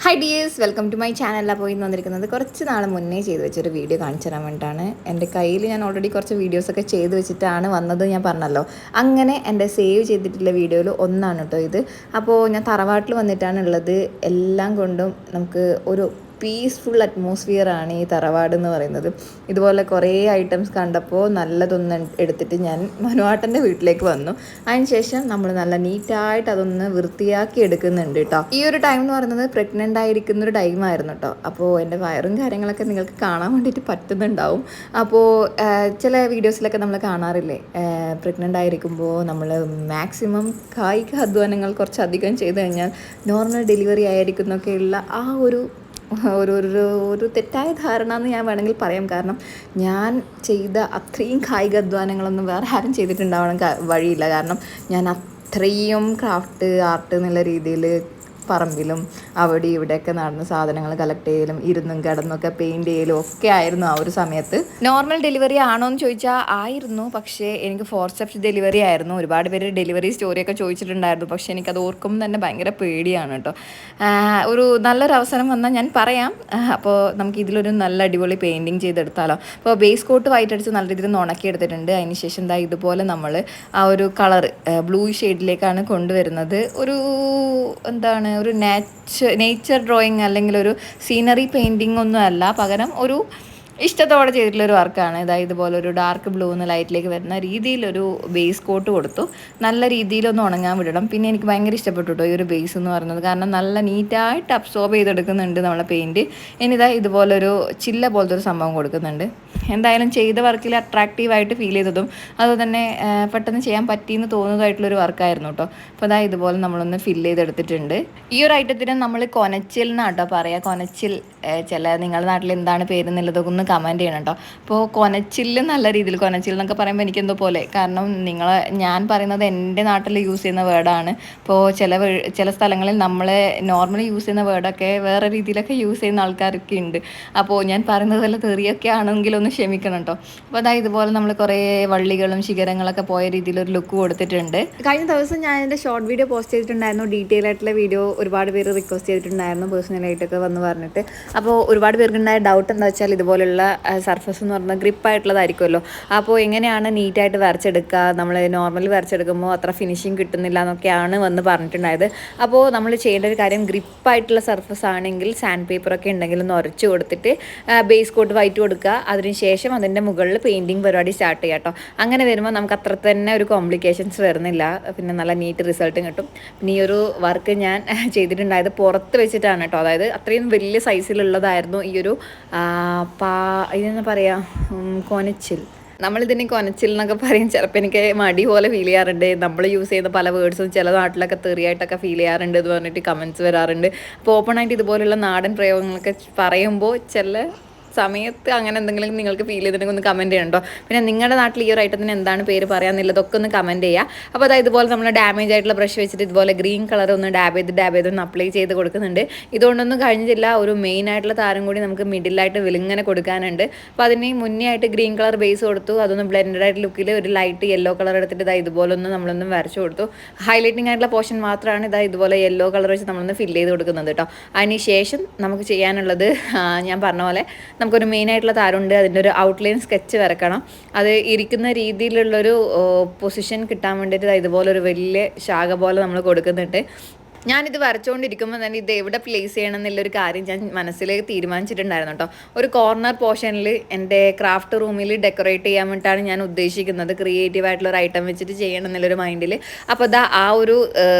Hi dears, welcome to my channel. അപ്പോൾ ഇന്ന് വന്നിരിക്കുന്നത് കുറച്ച് നാൾ മുന്നേ ചെയ്ത് വെച്ചൊരു വീഡിയോ കാണിച്ചു തരാൻ വേണ്ടിയിട്ടാണ്. എൻ്റെ കയ്യിൽ ഞാൻ ഓൾറെഡി കുറച്ച് വീഡിയോസൊക്കെ ചെയ്ത് വെച്ചിട്ടാണ് വന്നത്, ഞാൻ പറഞ്ഞല്ലോ. അങ്ങനെ എൻ്റെ സേവ് ചെയ്തിട്ടുള്ള വീഡിയോയിൽ ഒന്നാണ് കേട്ടോ ഇത്. അപ്പോൾ ഞാൻ തറവാട്ടിൽ വന്നിട്ടാണ് ഉള്ളത്. എല്ലാം കൊണ്ടും നമുക്ക് ഒരു പീസ്ഫുൾ അറ്റ്മോസ്ഫിയറാണ് ഈ തറവാട് എന്ന് പറയുന്നത്. ഇതുപോലെ കുറേ ഐറ്റംസ് കണ്ടപ്പോൾ നല്ലതൊന്ന് എടുത്തിട്ട് ഞാൻ മനുവാട്ടൻ്റെ വീട്ടിലേക്ക് വന്നു. അതിനുശേഷം നമ്മൾ നല്ല നീറ്റായിട്ട് അതൊന്ന് വൃത്തിയാക്കി എടുക്കുന്നുണ്ട് കേട്ടോ. ഈ ഒരു ടൈം എന്ന് പറയുന്നത് പ്രഗ്നൻ്റ് ആയിരിക്കുന്ന ഒരു ടൈമായിരുന്നു കേട്ടോ. അപ്പോൾ എൻ്റെ വയറും കാര്യങ്ങളൊക്കെ നിങ്ങൾക്ക് കാണാൻ വേണ്ടിയിട്ട് പറ്റുന്നുണ്ടാവും. അപ്പോൾ ചില വീഡിയോസിലൊക്കെ നമ്മൾ കാണാറില്ലേ, പ്രഗ്നൻ്റ് ആയിരിക്കുമ്പോൾ നമ്മൾ മാക്സിമം കായിക അധ്വാനങ്ങൾ കുറച്ചധികം ചെയ്ത് കഴിഞ്ഞാൽ നോർമൽ ഡെലിവറി ആയിരിക്കുന്നൊക്കെയുള്ള ആ ഒരു ഒരു ഒരു ഒരു തെറ്റായ ധാരണ എന്ന് ഞാൻ വേണമെങ്കിൽ പറയാം. കാരണം ഞാൻ ചെയ്ത അത്രയും കായിക അധ്വാനങ്ങളൊന്നും വേറെ ആരും ചെയ്തിട്ടുണ്ടാവണം വഴിയില്ല. കാരണം ഞാൻ അത്രയും ക്രാഫ്റ്റ് ആർട്ട് എന്നുള്ള രീതിയിൽ പറമ്പിലും അവിടെ ഇവിടെയൊക്കെ നടന്ന് സാധനങ്ങൾ കളക്ട് ചെയ്യലും ഇരുന്നും കിടന്നൊക്കെ പെയിൻറ്റ് ചെയ്യലും ഒക്കെ ആയിരുന്നു ആ ഒരു സമയത്ത്. നോർമൽ ഡെലിവറി ആണോ എന്ന് ചോദിച്ചാൽ ആയിരുന്നു, പക്ഷേ എനിക്ക് ഫോർസെപ്സ് ഡെലിവറി ആയിരുന്നു. ഒരുപാട് പേര് ഡെലിവറി സ്റ്റോറിയൊക്കെ ചോദിച്ചിട്ടുണ്ടായിരുന്നു, പക്ഷേ എനിക്കത് ഓർക്കുമ്പോൾ തന്നെ ഭയങ്കര പേടിയാണ് കേട്ടോ. ഒരു നല്ലൊരു അവസരം വന്നാൽ ഞാൻ പറയാം. അപ്പോൾ നമുക്ക് ഇതിലൊരു നല്ല അടിപൊളി പെയിൻറ്റിങ് ചെയ്തെടുത്താലോ. അപ്പോൾ ബേസ് കോട്ട് വൈറ്റ് അടിച്ച് നല്ല രീതിയിൽ ഒന്ന് ഉണക്കിയെടുത്തിട്ടുണ്ട്. അതിന് ശേഷം എന്താ ഇതുപോലെ നമ്മൾ ആ ഒരു കളർ ബ്ലൂ ഷെയ്ഡിലേക്കാണ് കൊണ്ടുവരുന്നത്. എന്താണ് ഒരു നേച്ചർ ഡ്രോയിങ് അല്ലെങ്കിൽ ഒരു സീനറി പെയിൻറ്റിങ് ഒന്നും അല്ല, പകരം ഒരു ഇഷ്ടത്തോടെ ചെയ്തിട്ടുള്ളൊരു വർക്കാണ്. ഇതുപോലെ ഒരു ഡാർക്ക് ബ്ലൂ എന്ന് ലൈറ്റിലേക്ക് വരുന്ന രീതിയിലൊരു ബേസ് കോട്ട് കൊടുത്തു. നല്ല രീതിയിലൊന്ന് ഉണങ്ങാൻ വിടണം. പിന്നെ എനിക്ക് ഭയങ്കര ഇഷ്ടപ്പെട്ടു കേട്ടോ ഈ ഒരു ബേസ് എന്ന് പറയുന്നത്. കാരണം നല്ല നീറ്റായിട്ട് അബ്സോർബ് ചെയ്തെടുക്കുന്നുണ്ട് നമ്മളെ പെയിൻറ്റ്. ഇതുപോലൊരു ചില്ല പോലത്തെ ഒരു സംഭവം കൊടുക്കുന്നുണ്ട്. എന്തായാലും ചെയ്ത വർക്കിൽ അട്രാക്റ്റീവായിട്ട് ഫീൽ ചെയ്തതും അതുപോലെ തന്നെ പെട്ടെന്ന് ചെയ്യാൻ പറ്റിയെന്ന് തോന്നുന്നതായിട്ടുള്ളൊരു വർക്കായിരുന്നു കേട്ടോ. അപ്പോൾ ഇതുപോലെ നമ്മളൊന്ന് ഫില്ല് ചെയ്തെടുത്തിട്ടുണ്ട്. ഈ ഒരു ഐറ്റത്തിന് നമ്മൾ കൊനച്ചിൽ എന്നാണ് കേട്ടോ പറയുക. കൊനച്ചിൽ നിങ്ങളുടെ നാട്ടിൽ എന്താണ് പേര് എന്നുള്ളതൊക്കെ ഒന്ന് കമൻറ്റ് ചെയ്യണം കേട്ടോ. അപ്പോൾ കൊനച്ചിൽ നല്ല രീതിയിൽ, കൊനച്ചിൽ എന്നൊക്കെ പറയുമ്പോൾ എനിക്കെന്തോ പോലെ, കാരണം ഞാൻ പറയുന്നത് എൻ്റെ നാട്ടിൽ യൂസ് ചെയ്യുന്ന വേർഡാണ്. അപ്പോൾ ചില സ്ഥലങ്ങളിൽ നമ്മൾ നോർമലി യൂസ് ചെയ്യുന്ന വേർഡൊക്കെ വേറെ രീതിയിലൊക്കെ യൂസ് ചെയ്യുന്ന ആൾക്കാരൊക്കെ ഉണ്ട്. അപ്പോൾ ഞാൻ പറയുന്നത് പോലെ തെറിയൊക്കെ ആണെങ്കിലും ഒന്ന് ക്ഷമിക്കണം കേട്ടോ. അപ്പോൾ ഇതുപോലെ നമ്മൾ കുറേ വള്ളികളും ശിഖരങ്ങളൊക്കെ പോയ രീതിയിലൊരു ലുക്ക് കൊടുത്തിട്ടുണ്ട്. കഴിഞ്ഞ ദിവസം ഞാൻ എൻ്റെ ഷോർട്ട് വീഡിയോ പോസ്റ്റ് ചെയ്തിട്ടുണ്ടായിരുന്നു. ഡീറ്റെയിൽ ആയിട്ടുള്ള വീഡിയോ ഒരുപാട് പേര് റിക്വസ്റ്റ് ചെയ്തിട്ടുണ്ടായിരുന്നു പേഴ്സണലായിട്ടൊക്കെ വന്ന് പറഞ്ഞിട്ട്. അപ്പോൾ ഒരുപാട് പേർക്കുണ്ടായ ഡൗട്ട് എന്താ വെച്ചാൽ, ഇതുപോലുള്ള സർഫസ് എന്ന് പറഞ്ഞാൽ ഗ്രിപ്പായിട്ടുള്ളതായിരിക്കുമല്ലോ. അപ്പോൾ എങ്ങനെയാണ് നീറ്റായിട്ട് വരച്ചെടുക്കുക, നമ്മൾ നോർമലി വരച്ചെടുക്കുമ്പോൾ അത്ര ഫിനിഷിങ് കിട്ടുന്നില്ല എന്നൊക്കെയാണ് വന്ന് പറഞ്ഞിട്ടുണ്ടായത്. അപ്പോൾ നമ്മൾ ചെയ്യേണ്ട ഒരു കാര്യം, ഗ്രിപ്പായിട്ടുള്ള സർഫസ് ആണെങ്കിൽ സാൻഡ് പേപ്പറൊക്കെ ഉണ്ടെങ്കിൽ ഒന്ന് ഉരച്ച് കൊടുത്തിട്ട് ബേസ് കോട്ട് വൈറ്റ് കൊടുക്കുക. അതിനുശേഷം അതിൻ്റെ മുകളിൽ പെയിൻറ്റിങ് പരിപാടി സ്റ്റാർട്ട് ചെയ്യാം കേട്ടോ. അങ്ങനെ വരുമ്പോൾ നമുക്ക് അത്ര തന്നെ ഒരു കോംപ്ലിക്കേഷൻസ് വരുന്നില്ല, പിന്നെ നല്ല നീറ്റ് റിസൾട്ടും കിട്ടും. പിന്നെ ഈ ഒരു വർക്ക് ഞാൻ ചെയ്തിട്ടുണ്ടായത് പുറത്ത് വെച്ചിട്ടാണ് കേട്ടോ. അതായത് അത്രയും വലിയ സൈസിലുള്ളതായിരുന്നു ഈ ഒരു ഇതെന്ന് പറയാം, കൊനച്ചിൽ. നമ്മളിതിന് കൊനച്ചിൽ എന്നൊക്കെ പറയും. ചിലപ്പോൾ എനിക്ക് മടി പോലെ ഫീൽ ചെയ്യാറുണ്ട്. നമ്മൾ യൂസ് ചെയ്യുന്ന പല വേർഡ്സും ചില നാട്ടിലൊക്കെ തെറിയായിട്ടൊക്കെ ഫീൽ ചെയ്യാറുണ്ട് എന്ന് പറഞ്ഞിട്ട് കമൻറ്റ്സ് വരാറുണ്ട്. അപ്പോൾ ഓപ്പണായിട്ട് ഇതുപോലുള്ള നാടൻ പ്രയോഗങ്ങളൊക്കെ പറയുമ്പോൾ ചില സമയത്ത് അങ്ങനെ എന്തെങ്കിലും നിങ്ങൾക്ക് ഫീൽ ചെയ്തിട്ടുണ്ടെങ്കിൽ ഒന്ന് കമൻറ്റ് ചെയ്യണം കേട്ടോ. പിന്നെ നിങ്ങളുടെ നാട്ടിൽ ഈ ഒരു ഐറ്റത്തിന് എന്താണ് പേര് പറയാമെന്നുള്ളതൊക്കെ ഒന്ന് കമൻറ്റ് ചെയ്യുക. അപ്പോൾ ഇതുപോലെ നമ്മൾ ഡാമേജ് ആയിട്ടുള്ള ബ്രഷ് വെച്ചിട്ട് ഇതുപോലെ ഗ്രീൻ കളർ ഒന്ന് ഡാബ് ചെയ്ത് ഒന്ന് അപ്ലൈ ചെയ്ത് കൊടുക്കുന്നുണ്ട്. ഇതുകൊണ്ടൊന്നും കഴിഞ്ഞിട്ടില്ല, ഒരു മെയിൻ ആയിട്ടുള്ള താരം കൂടി നമുക്ക് മിഡിലായിട്ട് വിളിങ്ങനെ കൊടുക്കാനുണ്ട്. അപ്പോൾ അതിന് മുന്നേ ആയിട്ട് ഗ്രീൻ കളർ ബേസ് കൊടുത്തു. അതൊന്ന് ബ്ലെൻഡഡ് ആയിട്ട് ലുക്കിൽ ഒരു ലൈറ്റ് യെല്ലോ കളർ എടുത്തിട്ട് ഇതുപോലെ ഒന്ന് നമ്മളൊന്ന് വരച്ചു കൊടുത്തു. ഹൈലൈറ്റിംഗ് ആയിട്ടുള്ള പോർഷൻ മാത്രമാണ് ഇതുപോലെ യെല്ലോ കളർ വെച്ച് നമ്മളൊന്ന് ഫില്ല് ചെയ്ത് കൊടുക്കുന്നത് കേട്ടോ. അതിന് ശേഷം നമുക്ക് ചെയ്യാനുള്ളത്, ഞാൻ പറഞ്ഞ പോലെ നമുക്കൊരു മെയിനായിട്ടുള്ള താരമുണ്ട്. അതിൻ്റെ ഒരു ഔട്ട്ലൈൻ സ്കെച്ച് വരക്കണം. അത് ഇരിക്കുന്ന രീതിയിലുള്ളൊരു പൊസിഷൻ കിട്ടാൻ വേണ്ടിയിട്ട് ഇതുപോലൊരു വലിയ ശാഖ പോലെ നമ്മൾ കൊടുക്കുന്നുണ്ട്. ഞാനിത് വരച്ചുകൊണ്ടിരിക്കുമ്പോൾ തന്നെ ഇത് എവിടെ പ്ലേസ് ചെയ്യണം എന്നുള്ളൊരു കാര്യം ഞാൻ മനസ്സിലേക്ക് തീരുമാനിച്ചിട്ടുണ്ടായിരുന്നു കേട്ടോ. ഒരു കോർണർ പോർഷനിൽ എൻ്റെ ക്രാഫ്റ്റ് റൂമിൽ ഡെക്കറേറ്റ് ചെയ്യാൻ വേണ്ടിയിട്ടാണ് ഞാൻ ഉദ്ദേശിക്കുന്നത്. ക്രിയേറ്റീവായിട്ടുള്ളൊരു ഐറ്റം വെച്ചിട്ട് ചെയ്യണം എന്നുള്ളൊരു മൈൻഡിൽ. അപ്പോൾ ആ ഒരു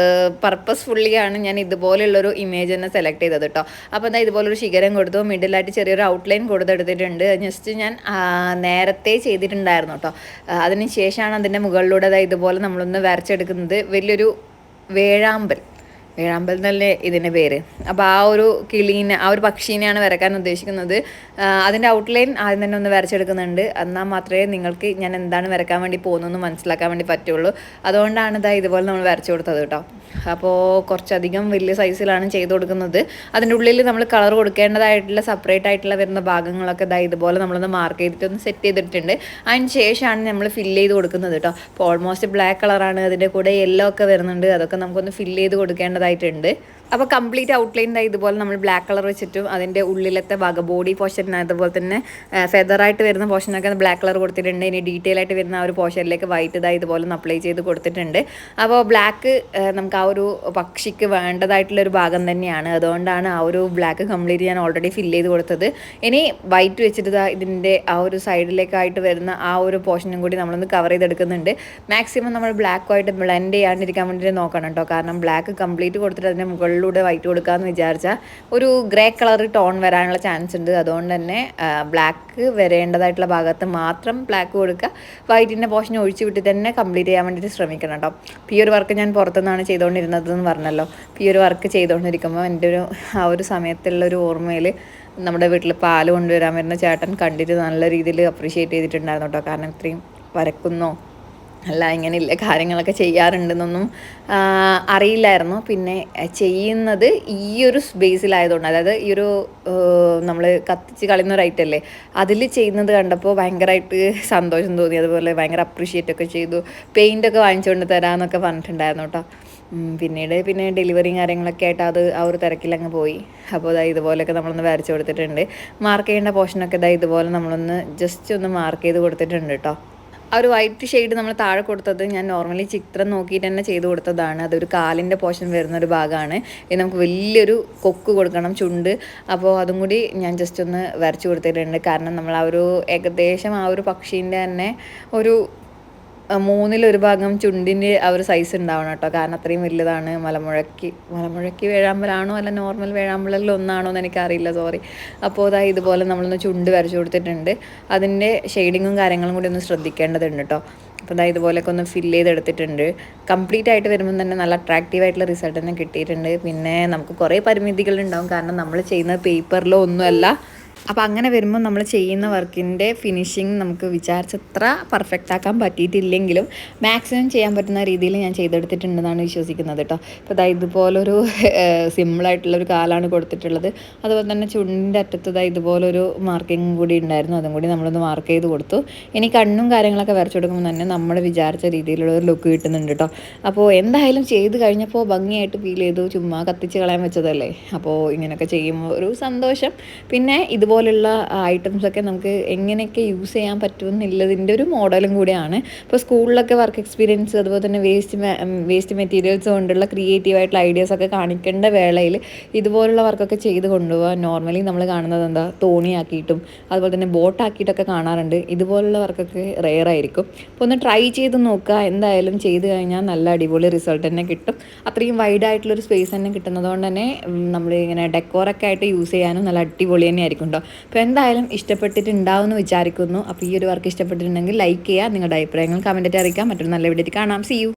പർപ്പസ്ഫുള്ളിയാണ് ഞാൻ ഇതുപോലുള്ളൊരു ഇമേജ് തന്നെ സെലക്ട് ചെയ്തത് കേട്ടോ. അപ്പോൾ ഇതുപോലൊരു ശിഖരം കൊടുത്തു, മിഡിലായിട്ട് ചെറിയൊരു ഔട്ട്ലൈൻ കൊടുത്തെടുത്തിട്ടുണ്ട്. ജസ്റ്റ് ഞാൻ നേരത്തെ ചെയ്തിട്ടുണ്ടായിരുന്നു കേട്ടോ. അതിന് ശേഷമാണ് അതിൻ്റെ മുകളിലൂടെ ഇതുപോലെ നമ്മളൊന്ന് വരച്ചെടുക്കുന്നത്. വലിയൊരു വേഴാമ്പൽ എന്നല്ലേ ഇതിൻ്റെ പേര്. അപ്പോൾ ആ ഒരു കിളീനെ, ആ ഒരു പക്ഷീനെയാണ് വരക്കാൻ ഉദ്ദേശിക്കുന്നത്. അതിൻ്റെ ഔട്ട്ലൈൻ ആദ്യം തന്നെ ഒന്ന് വരച്ചെടുക്കുന്നുണ്ട്. എന്നാൽ മാത്രമേ നിങ്ങൾക്ക് ഞാൻ എന്താണ് വരക്കാൻ വേണ്ടി പോകുന്നതെന്ന് മനസ്സിലാക്കാൻ വേണ്ടി പറ്റുള്ളൂ. അതുകൊണ്ടാണ് ഇതുപോലെ നമ്മൾ വരച്ചു കൊടുത്തത് കേട്ടോ. അപ്പോൾ കുറച്ചധികം വലിയ സൈസിലാണ് ചെയ്ത് കൊടുക്കുന്നത്. അതിൻ്റെ ഉള്ളിൽ നമ്മൾ കളർ കൊടുക്കേണ്ടതായിട്ടുള്ള സെപ്പറേറ്റ് ആയിട്ടുള്ള വരുന്ന ഭാഗങ്ങളൊക്കെ ഇതുപോലെ നമ്മളൊന്ന് മാർക്ക് ചെയ്തിട്ടൊന്ന് സെറ്റ് ചെയ്തിട്ടുണ്ട്. അതിന് ശേഷമാണ് നമ്മൾ ഫില്ല് ചെയ്ത് കൊടുക്കുന്നത് കേട്ടോ. അപ്പോൾ ഓൾമോസ്റ്റ് ബ്ലാക്ക് കളറാണ്, അതിൻ്റെ കൂടെ യെല്ലോ ഒക്കെ വരുന്നുണ്ട്. അതൊക്കെ നമുക്കൊന്ന് ഫില്ല് ചെയ്ത് കൊടുക്കേണ്ടതായിട്ട് ചെയ്യേണ്ടതായിട്ടുണ്ട്. അപ്പോൾ കംപ്ലീറ്റ് ഔട്ട്ലൈൻ ഇതുപോലെ നമ്മൾ ബ്ലാക്ക് കളർ വെച്ചിട്ടും അതിൻ്റെ ഉള്ളിലത്തെ ഭാഗം ബോഡി പോർഷൻ അതുപോലെ തന്നെ ഫെദറായിട്ട് വരുന്ന പോർഷനൊക്കെ ബ്ലാക്ക് കളർ കൊടുത്തിട്ടുണ്ട്. ഇനി ഡീറ്റെയിൽ ആയിട്ട് വരുന്ന ആ ഒരു പോർഷനിലേക്ക് വൈറ്റ് ഇതുപോലെ ഒന്ന് അപ്ലൈ ചെയ്ത് കൊടുത്തിട്ടുണ്ട്. അപ്പോൾ ബ്ലാക്ക് നമുക്ക് ആ ഒരു പക്ഷിക്ക് വേണ്ടതായിട്ടുള്ളൊരു ഭാഗം തന്നെയാണ്. അതുകൊണ്ടാണ് ആ ഒരു ബ്ലാക്ക് കംപ്ലീറ്റ് ഞാൻ ഓൾറെഡി ഫില്ല് ചെയ്ത് കൊടുത്തത്. ഇനി വൈറ്റ് വെച്ചിട്ട് ഇതിൻ്റെ ആ ഒരു സൈഡിലേക്കായിട്ട് വരുന്ന ആ ഒരു പോർഷനും കൂടി നമ്മളൊന്ന് കവർ ചെയ്തെടുക്കുന്നുണ്ട്. മാക്സിമം നമ്മൾ ബ്ലാക്കുമായിട്ട് ബ്ലെൻഡ് ചെയ്യാണ്ടിരിക്കാൻ വേണ്ടിയിട്ട് നോക്കണം കേട്ടോ. കാരണം ബ്ലാക്ക് കംപ്ലീറ്റ് കൊടുത്തിട്ട് അതിൻ്റെ മുകളിലൂടെ വൈറ്റ് കൊടുക്കാമെന്ന് വിചാരിച്ചാൽ ഒരു ഗ്രേ കളർ ടോൺ വരാനുള്ള ചാൻസ് ഉണ്ട്. അതുകൊണ്ട് തന്നെ ബ്ലാക്ക് വരേണ്ടതായിട്ടുള്ള ഭാഗത്ത് മാത്രം ബ്ലാക്ക് കൊടുക്കുക. വൈറ്റിൻ്റെ പോർഷൻ ഒഴിച്ച് വിട്ട് തന്നെ കംപ്ലീറ്റ് ചെയ്യാൻ വേണ്ടിയിട്ട് ശ്രമിക്കണം കേട്ടോ. അപ്പോൾ ഈ ഒരു വർക്ക് ഞാൻ പുറത്തുനിന്നാണ് ചെയ്തുകൊണ്ടിരുന്നതെന്ന് പറഞ്ഞല്ലോ. അപ്പോൾ ഈ ഒരു വർക്ക് ചെയ്തുകൊണ്ടിരിക്കുമ്പോൾ എൻ്റെ ആ ഒരു സമയത്തുള്ളൊരു ഓർമ്മയിൽ നമ്മുടെ വീട്ടിൽ പാല് കൊണ്ടുവരാൻ വരുന്ന ചേട്ടൻ കണ്ടിട്ട് നല്ല രീതിയിൽ അപ്രീഷിയേറ്റ് ചെയ്തിട്ടുണ്ടായിരുന്നു കേട്ടോ. കാരണം ഇത്രയും വരക്കുന്നോ അല്ല ഇങ്ങനെയുള്ള കാര്യങ്ങളൊക്കെ ചെയ്യാറുണ്ടെന്നൊന്നും അറിയില്ലായിരുന്നു. പിന്നെ ചെയ്യുന്നത് ഈ ഒരു സ്പേസിലായതുകൊണ്ട്, അതായത് ഈ ഒരു നമ്മൾ കത്തിച്ച് കളയുന്ന ഒരു ഐറ്റമല്ലേ അതിൽ ചെയ്യുന്നത് കണ്ടപ്പോൾ ഭയങ്കരമായിട്ട് സന്തോഷം തോന്നി. അതുപോലെ ഭയങ്കര അപ്രീഷിയേറ്റ് ഒക്കെ ചെയ്തു. പെയിൻ്റൊക്കെ വാങ്ങിച്ചുകൊണ്ട് തരാമെന്നൊക്കെ പറഞ്ഞിട്ടുണ്ടായിരുന്നു കേട്ടോ. പിന്നെ ഡെലിവറിയും കാര്യങ്ങളൊക്കെ ആയിട്ട് ആ ഒരു തിരക്കിലങ്ങ് പോയി. അപ്പോൾ ഇതുപോലെയൊക്കെ നമ്മളൊന്ന് വരച്ച് കൊടുത്തിട്ടുണ്ട്. മാർക്ക് ചെയ്യേണ്ട പോർഷനൊക്കെ ഇതുപോലെ നമ്മളൊന്ന് ജസ്റ്റ് ഒന്ന് മാർക്ക് ചെയ്ത് കൊടുത്തിട്ടുണ്ട് കേട്ടോ. ആ ഒരു വൈറ്റ് ഷെയ്ഡ് നമ്മൾ താഴെ കൊടുത്തത് ഞാൻ നോർമലി ചിത്രം നോക്കിയിട്ട് തന്നെ ചെയ്ത് കൊടുത്തതാണ്. അതൊരു കാലിൻ്റെ പോർഷൻ വരുന്നൊരു ഭാഗമാണ്. ഇത് നമുക്ക് വലിയൊരു കൊക്ക് കൊടുക്കണം, ചുണ്ട്. അപ്പോൾ അതും കൂടി ഞാൻ ജസ്റ്റ് ഒന്ന് വരച്ച് കൊടുത്തിട്ടുണ്ട്. കാരണം നമ്മൾ ആ ഒരു ഏകദേശം ആ ഒരു പക്ഷീൻ്റെ തന്നെ ഒരു 1/3 ഭാഗം ചുണ്ടിൻ്റെ ആ ഒരു സൈസ് ഉണ്ടാവണം കേട്ടോ. കാരണം അത്രയും വലുതാണ്. മലമുഴക്കി വേഴാമ്പലാണോ അല്ല നോർമൽ വേഴാമ്പലിൽ ഒന്നാണോ എന്ന് എനിക്കറിയില്ല, സോറി. അപ്പോൾ ഇതുപോലെ നമ്മളൊന്ന് ചുണ്ട് വരച്ച് കൊടുത്തിട്ടുണ്ട്. അതിൻ്റെ ഷെയ്ഡിങ്ങും കാര്യങ്ങളും കൂടി ഒന്ന് ശ്രദ്ധിക്കേണ്ടതുണ്ട് കേട്ടോ. അപ്പോൾ ഇതുപോലെയൊക്കെ ഒന്ന് ഫില്ല് ചെയ്തെടുത്തിട്ടുണ്ട്. കംപ്ലീറ്റ് ആയിട്ട് വരുമ്പോൾ തന്നെ നല്ല അട്രാക്റ്റീവായിട്ടുള്ള റിസൾട്ട് തന്നെ കിട്ടിയിട്ടുണ്ട്. പിന്നെ നമുക്ക് കുറേ പരിമിതികളുണ്ടാവും. കാരണം നമ്മൾ ചെയ്യുന്ന പേപ്പറിലോ ഒന്നുമല്ല. അപ്പോൾ അങ്ങനെ വരുമ്പോൾ നമ്മൾ ചെയ്യുന്ന വർക്കിൻ്റെ ഫിനിഷിങ് നമുക്ക് വിചാരിച്ചത്ര പെർഫെക്റ്റ് ആക്കാൻ പറ്റിയിട്ടില്ലെങ്കിലും മാക്സിമം ചെയ്യാൻ പറ്റുന്ന രീതിയിൽ ഞാൻ ചെയ്തെടുത്തിട്ടുണ്ടെന്നാണ് വിശ്വസിക്കുന്നത് കേട്ടോ. അപ്പോൾ ഇതുപോലൊരു സിമ്പിളായിട്ടുള്ളൊരു കാലാണ് കൊടുത്തിട്ടുള്ളത്. അതുപോലെ തന്നെ ചുണ്ടിൻ്റെ അറ്റത്ത് ഇതുപോലൊരു മാർക്കിങ് കൂടി ഉണ്ടായിരുന്നു. അതും കൂടി നമ്മളൊന്ന് മാർക്ക് ചെയ്ത് കൊടുത്തു. ഇനി കണ്ണും കാര്യങ്ങളൊക്കെ വരച്ചു കൊടുക്കുമ്പോൾ തന്നെ നമ്മൾ വിചാരിച്ച രീതിയിലുള്ള ഒരു ലുക്ക് കിട്ടുന്നുണ്ട് കേട്ടോ. അപ്പോൾ എന്തായാലും ചെയ്ത് കഴിഞ്ഞപ്പോൾ ഭംഗിയായിട്ട് ഫീൽ ചെയ്തു. ചുമ്മാ കത്തിച്ച് കളയാൻ വെച്ചതല്ലേ. അപ്പോൾ ഇങ്ങനെയൊക്കെ ചെയ്യുമ്പോൾ ഒരു സന്തോഷം. പിന്നെ ഇതുപോലുള്ള ഐറ്റംസൊക്കെ നമുക്ക് എങ്ങനെയൊക്കെ യൂസ് ചെയ്യാൻ പറ്റുമെന്നുള്ളതിൻ്റെ ഒരു മോഡലും കൂടിയാണ്. ഇപ്പോൾ സ്കൂളിലൊക്കെ വർക്ക് എക്സ്പീരിയൻസ് അതുപോലെ തന്നെ വേസ്റ്റ് മെറ്റീരിയൽസ് കൊണ്ടുള്ള ക്രിയേറ്റീവായിട്ടുള്ള ഐഡിയാസൊക്കെ കാണിക്കേണ്ട വേളയിൽ ഇതുപോലുള്ള വർക്കൊക്കെ ചെയ്ത് കൊണ്ടുപോകാൻ നോർമലി നമ്മൾ കാണുന്നത് എന്താ തോണിയാക്കിയിട്ടും അതുപോലെ തന്നെ ബോട്ടാക്കിയിട്ടൊക്കെ കാണാറുണ്ട്. ഇതുപോലുള്ള വർക്കൊക്കെ റെയർ ആയിരിക്കും. അപ്പോൾ ഒന്ന് ട്രൈ ചെയ്ത് നോക്കുക. എന്തായാലും ചെയ്ത് കഴിഞ്ഞാൽ നല്ല അടിപൊളി റിസൾട്ട് തന്നെ കിട്ടും. അത്രയും വൈഡായിട്ടുള്ളൊരു സ്പേസ് തന്നെ കിട്ടുന്നതുകൊണ്ട് തന്നെ നമ്മൾ ഇങ്ങനെ ഡെക്കോറൊക്കെ ആയിട്ട് യൂസ് ചെയ്യാനും നല്ല അടിപൊളി തന്നെ ആയിരിക്കും കേട്ടോ. അപ്പോൾ എന്തായാലും ഇഷ്ടപ്പെട്ടിട്ടുണ്ടാവും എന്ന് വിചാരിക്കുന്നു. അപ്പോൾ ഈ ഒരു വർക്ക് ഇഷ്ടപ്പെട്ടിട്ടുണ്ടെങ്കിൽ ലൈക്ക് ചെയ്യുക. നിങ്ങളുടെ അഭിപ്രായങ്ങൾ കമൻറ്റായിട്ട് അറിയിക്കാം. മറ്റൊരു നല്ല വീഡിയോയിൽ കാണാം. See U.